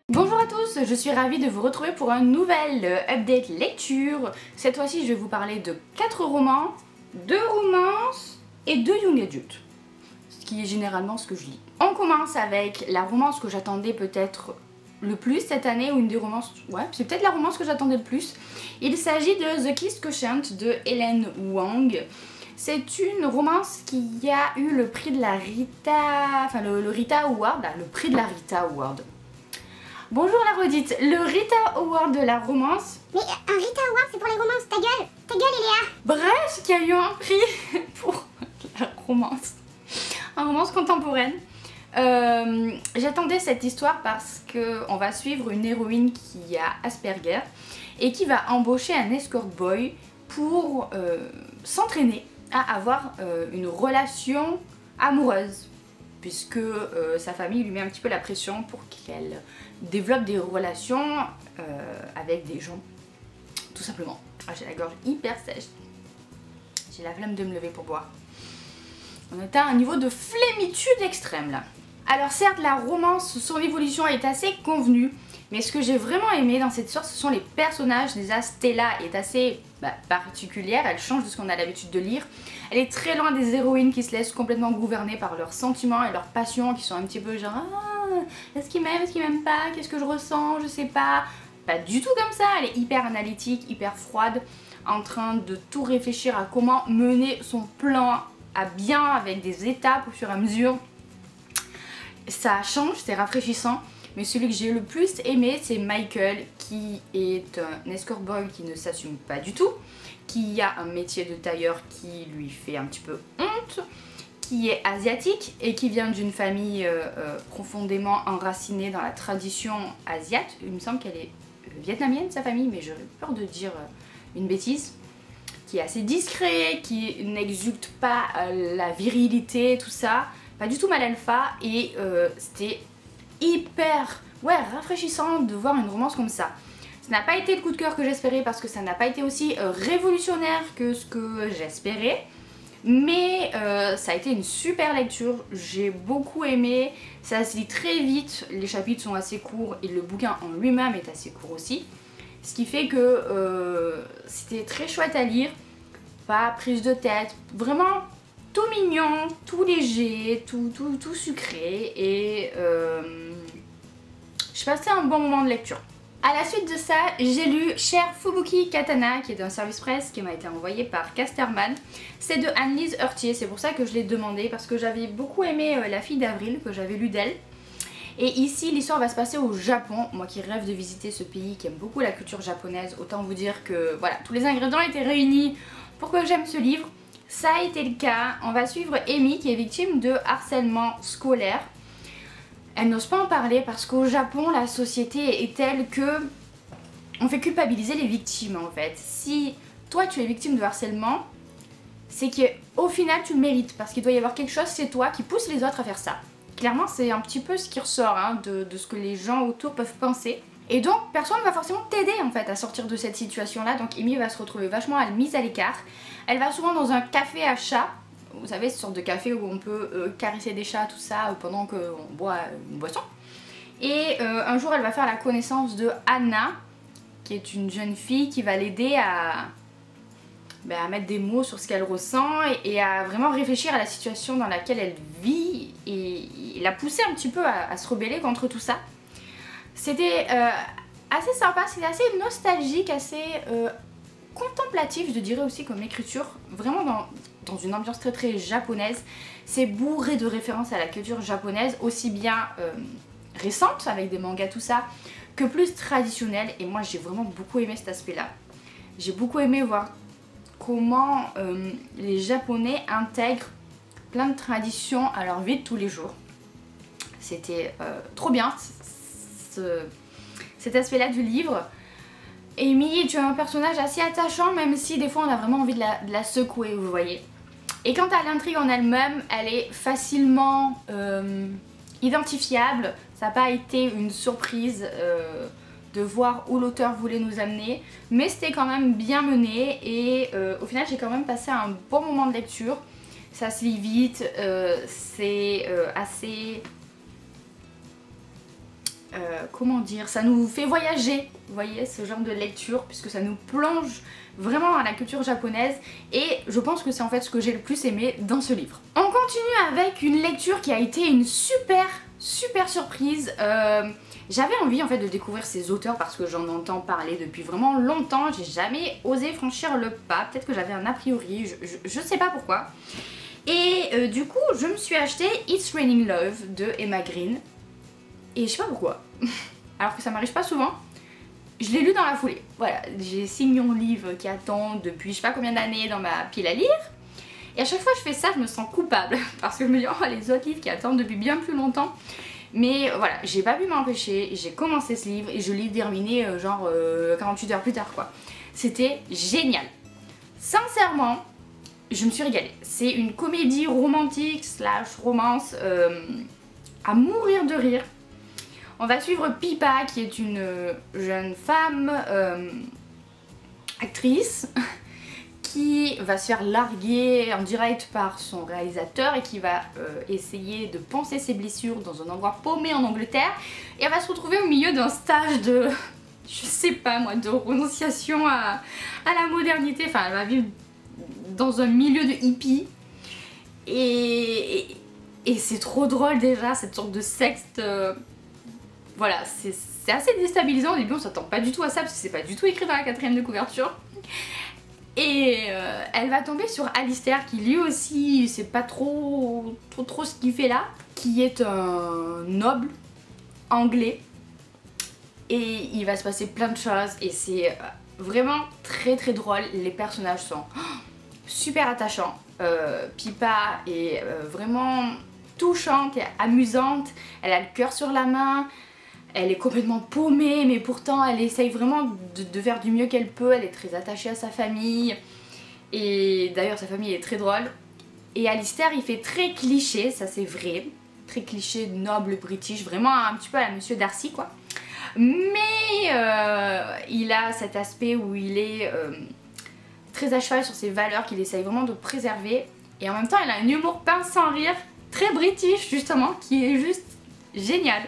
Bonjour à tous, je suis ravie de vous retrouver pour un nouvel update lecture. Cette fois-ci, je vais vous parler de 4 romans, 2 romances et 2 young adultes. Ce qui est généralement ce que je lis. On commence avec la romance que j'attendais peut-être le plus cette année, ou une des romances... Ouais, c'est peut-être la romance que j'attendais le plus. Il s'agit de The Kiss Quotient de Hélène Wang. C'est une romance qui a eu le prix de la Rita... Enfin, le Rita Award, là, le prix de la Rita Award. Bonjour la redite, le Rita Award de la romance. Mais un Rita Award c'est pour les romances, ta gueule Eléa. Bref, qui a eu un prix pour la romance, une romance contemporaine. J'attendais cette histoire parce qu'on va suivre une héroïne qui a Asperger et qui va embaucher un escort boy pour s'entraîner à avoir une relation amoureuse. Puisque sa famille lui met un petit peu la pression pour qu'elle développe des relations avec des gens, tout simplement. Ah, j'ai la gorge hyper sèche, j'ai la flemme de me lever pour boire. On est à un niveau de flémitude extrême là. Alors certes, la romance, son évolution est assez convenue, mais ce que j'ai vraiment aimé dans cette histoire, ce sont les personnages. Déjà, Stella est assez particulière, elle change de ce qu'on a l'habitude de lire. Elle est très loin des héroïnes qui se laissent complètement gouverner par leurs sentiments et leurs passions, qui sont un petit peu genre est-ce qu'il m'aime, est-ce qu'il m'aime pas, qu'est-ce que je ressens, je sais pas. Pas du tout comme ça, elle est hyper analytique, hyper froide, en train de tout réfléchir à comment mener son plan à bien avec des étapes au fur et à mesure. Ça change, c'est rafraîchissant. Mais celui que j'ai le plus aimé, c'est Michael, qui est un escort boy qui ne s'assume pas du tout, qui a un métier de tailleur qui lui fait un petit peu honte, qui est asiatique et qui vient d'une famille profondément enracinée dans la tradition asiatique. Il me semble qu'elle est vietnamienne, sa famille, mais j'aurais peur de dire une bêtise. Qui est assez discret, qui n'exulte pas la virilité, tout ça. Pas du tout mal alpha, et c'était hyper rafraîchissant de voir une romance comme ça. Ça n'a pas été le coup de cœur que j'espérais parce que ça n'a pas été aussi révolutionnaire que ce que j'espérais, mais ça a été une super lecture, j'ai beaucoup aimé, ça se lit très vite, les chapitres sont assez courts et le bouquin en lui-même est assez court aussi, ce qui fait que c'était très chouette à lire, pas prise de tête, vraiment tout mignon, tout léger, tout sucré, et je passais un bon moment de lecture. A la suite de ça, j'ai lu Cher Fubuki Katana, qui est un service presse qui m'a été envoyé par Casterman. C'est de Anne-Lise Heurtier, c'est pour ça que je l'ai demandé, parce que j'avais beaucoup aimé La fille d'avril, que j'avais lu d'elle. Et ici, l'histoire va se passer au Japon. Moi qui rêve de visiter ce pays, qui aime beaucoup la culture japonaise, autant vous dire que voilà, tous les ingrédients étaient réunis pour que j'aime ce livre. Ça a été le cas. On va suivre Amy, qui est victime de harcèlement scolaire. Elle n'ose pas en parler parce qu'au Japon, la société est telle que on fait culpabiliser les victimes en fait. Si toi tu es victime de harcèlement, c'est qu'au final tu le mérites, parce qu'il doit y avoir quelque chose chez toi qui pousse les autres à faire ça. Clairement, c'est un petit peu ce qui ressort de ce que les gens autour peuvent penser. Et donc personne ne va forcément t'aider en fait à sortir de cette situation là. Donc Amy va se retrouver vachement mise à l'écart. Elle va souvent dans un café à chats. Vous savez, ce sorte de café où on peut caresser des chats, tout ça, pendant qu'on boit une boisson. Et un jour, elle va faire la connaissance de Anna, qui est une jeune fille qui va l'aider à mettre des mots sur ce qu'elle ressent et à vraiment réfléchir à la situation dans laquelle elle vit et la pousser un petit peu à se rebeller contre tout ça. C'était assez sympa, c'était assez nostalgique, assez contemplatif, je dirais aussi, comme écriture, vraiment dans une ambiance très japonaise. C'est bourré de références à la culture japonaise, aussi bien récente, avec des mangas tout ça, que plus traditionnelle, et moi j'ai vraiment beaucoup aimé cet aspect là. J'ai beaucoup aimé voir comment les japonais intègrent plein de traditions à leur vie de tous les jours. C'était trop bien cet aspect là du livre. Amy est un personnage assez attachant, même si des fois on a vraiment envie de la secouer, vous voyez. Et quant à l'intrigue en elle-même, elle est facilement identifiable. Ça n'a pas été une surprise de voir où l'auteur voulait nous amener, mais c'était quand même bien mené et au final j'ai quand même passé un bon moment de lecture. Ça se lit vite, c'est assez comment dire, ça nous fait voyager, vous voyez, ce genre de lecture, puisque ça nous plonge vraiment dans la culture japonaise, et je pense que c'est en fait ce que j'ai le plus aimé dans ce livre. On continue avec une lecture qui a été une super surprise. J'avais envie en fait de découvrir ces auteurs parce que j'en entends parler depuis vraiment longtemps, j'ai jamais osé franchir le pas, peut-être que j'avais un a priori, je sais pas pourquoi. Et du coup je me suis acheté It's Raining Love de Emma Green, et je sais pas pourquoi, alors que ça m'arrive pas souvent. Je l'ai lu dans la foulée, voilà, j'ai 6 millions de livres qui attendent depuis je sais pas combien d'années dans ma pile à lire. Et à chaque fois que je fais ça, je me sens coupable parce que je me dis oh les autres livres qui attendent depuis bien plus longtemps. Mais voilà, j'ai pas pu m'empêcher, j'ai commencé ce livre et je l'ai terminé genre 48 heures plus tard quoi. C'était génial. Sincèrement, je me suis régalée. C'est une comédie romantique slash romance à mourir de rire. On va suivre Pipa qui est une jeune femme actrice qui va se faire larguer en direct par son réalisateur et qui va essayer de panser ses blessures dans un endroit paumé en Angleterre, et elle va se retrouver au milieu d'un stage de, je sais pas moi, de renonciation à la modernité, enfin elle va vivre dans un milieu de hippie et c'est trop drôle déjà, cette sorte de secte, voilà, c'est assez déstabilisant. Au début on s'attend pas du tout à ça parce que c'est pas du tout écrit dans la 4e de couverture. Et elle va tomber sur Alistair qui lui aussi c'est pas trop ce qu'il fait là, qui est un noble anglais, et il va se passer plein de choses et c'est vraiment très drôle. Les personnages sont super attachants, Pipa est vraiment touchante et amusante, elle a le cœur sur la main. Elle est complètement paumée, mais pourtant elle essaye vraiment de faire du mieux qu'elle peut. Elle est très attachée à sa famille. Et d'ailleurs sa famille est très drôle. Et Alistair il fait très cliché, ça c'est vrai. Très cliché noble british, vraiment un petit peu à la Monsieur Darcy quoi. Mais il a cet aspect où il est très à cheval sur ses valeurs qu'il essaye vraiment de préserver. Et en même temps il a un humour pince sans rire, très british justement, qui est juste génial.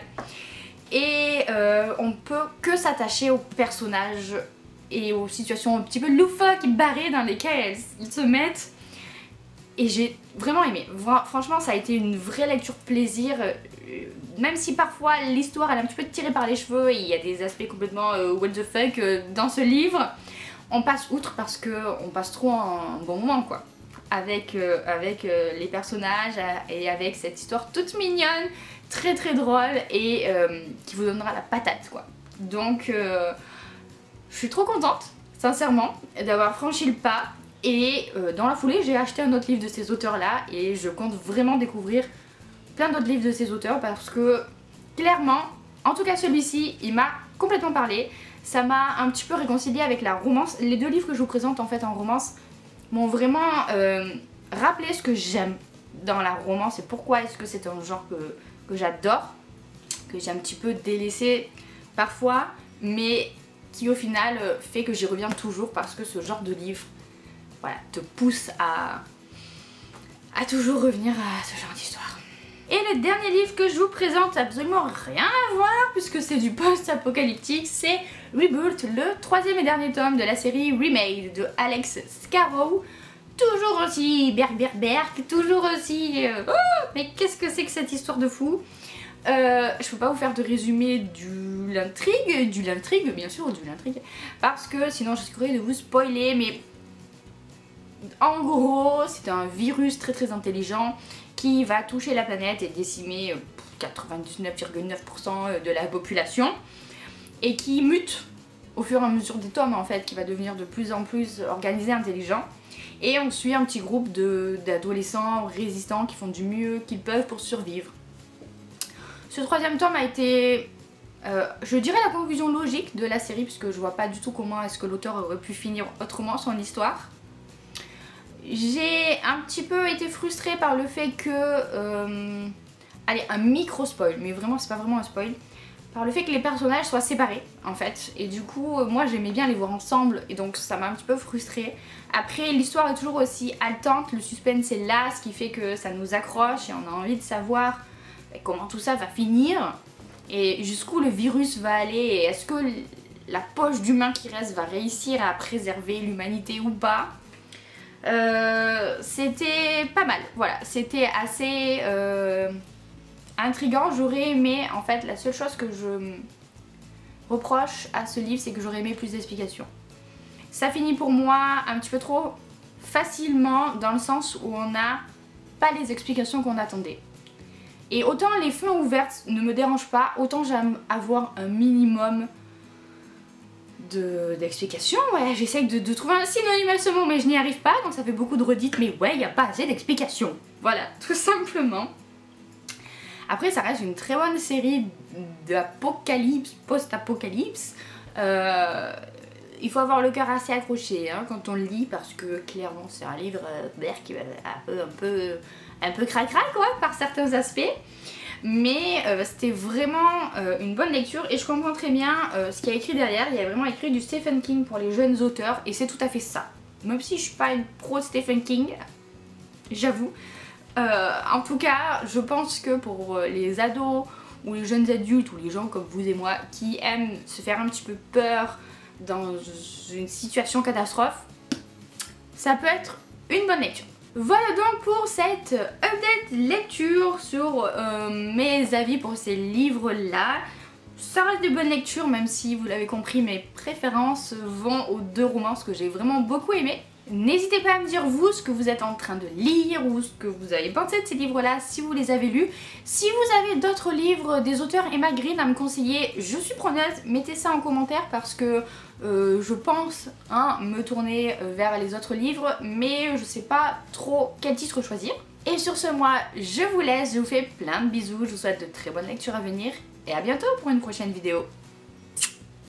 Et on peut que s'attacher aux personnages et aux situations un petit peu loufoques, barrées dans lesquelles ils se mettent. Et j'ai vraiment aimé. Franchement, ça a été une vraie lecture plaisir. Même si parfois l'histoire elle est un petit peu tirée par les cheveux et il y a des aspects complètement what the fuck dans ce livre, on passe outre parce qu'on passe trop un bon moment quoi. Avec les personnages et avec cette histoire toute mignonne, très drôle et qui vous donnera la patate quoi. Donc je suis trop contente sincèrement d'avoir franchi le pas, et dans la foulée j'ai acheté un autre livre de ces auteurs là et je compte vraiment découvrir plein d'autres livres de ces auteurs parce que clairement, en tout cas celui-ci il m'a complètement parlé, ça m'a un petit peu réconcilié avec la romance. Les 2 livres que je vous présente en fait en romance m'ont vraiment rappelé ce que j'aime dans la romance et pourquoi est-ce que c'est un genre que j'adore, que j'ai un petit peu délaissé parfois, mais qui au final fait que j'y reviens toujours parce que ce genre de livre, voilà, te pousse à toujours revenir à ce genre d'histoire. Et le dernier livre que je vous présente, absolument rien à voir puisque c'est du post-apocalyptique, c'est Rebuilt, le 3e et dernier tome de la série Remade de Alex Scarrow. Toujours aussi berk, toujours aussi... oh, mais qu'est-ce que c'est que cette histoire de fou? Je peux pas vous faire de résumé de l'intrigue, bien sûr, de l'intrigue, parce que sinon je risquerais de vous spoiler, mais en gros, c'est un virus très intelligent qui va toucher la planète et décimer 99,9% de la population et qui mute au fur et à mesure des tomes en fait, qui va devenir de plus en plus organisé, intelligent. Et on suit un petit groupe d'adolescents résistants qui font du mieux qu'ils peuvent pour survivre. Ce 3e tome a été, je dirais, la conclusion logique de la série, puisque je vois pas du tout comment est-ce que l'auteur aurait pu finir autrement son histoire. J'ai un petit peu été frustrée par le fait que, allez, un micro spoil, mais vraiment c'est pas vraiment un spoil, par le fait que les personnages soient séparés en fait, et du coup moi j'aimais bien les voir ensemble et donc ça m'a un petit peu frustrée. Après l'histoire est toujours aussi haletante, le suspense est là, ce qui fait que ça nous accroche et on a envie de savoir comment tout ça va finir. et jusqu'où le virus va aller et est-ce que la poche d'humain qui reste va réussir à préserver l'humanité ou pas. C'était pas mal, voilà, c'était assez intriguant. J'aurais aimé, en fait, la seule chose que je reproche à ce livre, c'est que j'aurais aimé plus d'explications. Ça finit pour moi un petit peu trop facilement, dans le sens où on n'a pas les explications qu'on attendait. Et autant les fins ouvertes ne me dérangent pas, autant j'aime avoir un minimum d'explications. Ouais, j'essaye de trouver un synonyme à ce mot, mais je n'y arrive pas, donc ça fait beaucoup de redites, mais ouais, il n'y a pas assez d'explications. Voilà, tout simplement. Après, ça reste une très bonne série d'apocalypse, post-apocalypse. Il faut avoir le cœur assez accroché hein, quand on le lit, parce que clairement c'est un livre qui va un peu crac-crac quoi, par certains aspects. Mais c'était vraiment une bonne lecture et je comprends très bien ce qu'il y a écrit derrière. Il y a vraiment écrit du Stephen King pour les jeunes auteurs et c'est tout à fait ça. Même si je suis pas une pro de Stephen King, j'avoue. En tout cas, je pense que pour les ados ou les jeunes adultes ou les gens comme vous et moi qui aiment se faire un petit peu peur dans une situation catastrophe, ça peut être une bonne lecture. Voilà donc pour cette update lecture sur mes avis pour ces livres-là. Ça reste de bonnes lectures, même si vous l'avez compris, mes préférences vont aux deux romances que j'ai vraiment beaucoup aimées. N'hésitez pas à me dire vous ce que vous êtes en train de lire ou ce que vous avez pensé de ces livres-là si vous les avez lus. Si vous avez d'autres livres des auteurs Emma Green à me conseiller, je suis preneuse. Mettez ça en commentaire parce que je pense me tourner vers les autres livres, mais je sais pas trop quel titre choisir. Et sur ce, moi, je vous laisse, je vous fais plein de bisous, je vous souhaite de très bonnes lectures à venir et à bientôt pour une prochaine vidéo.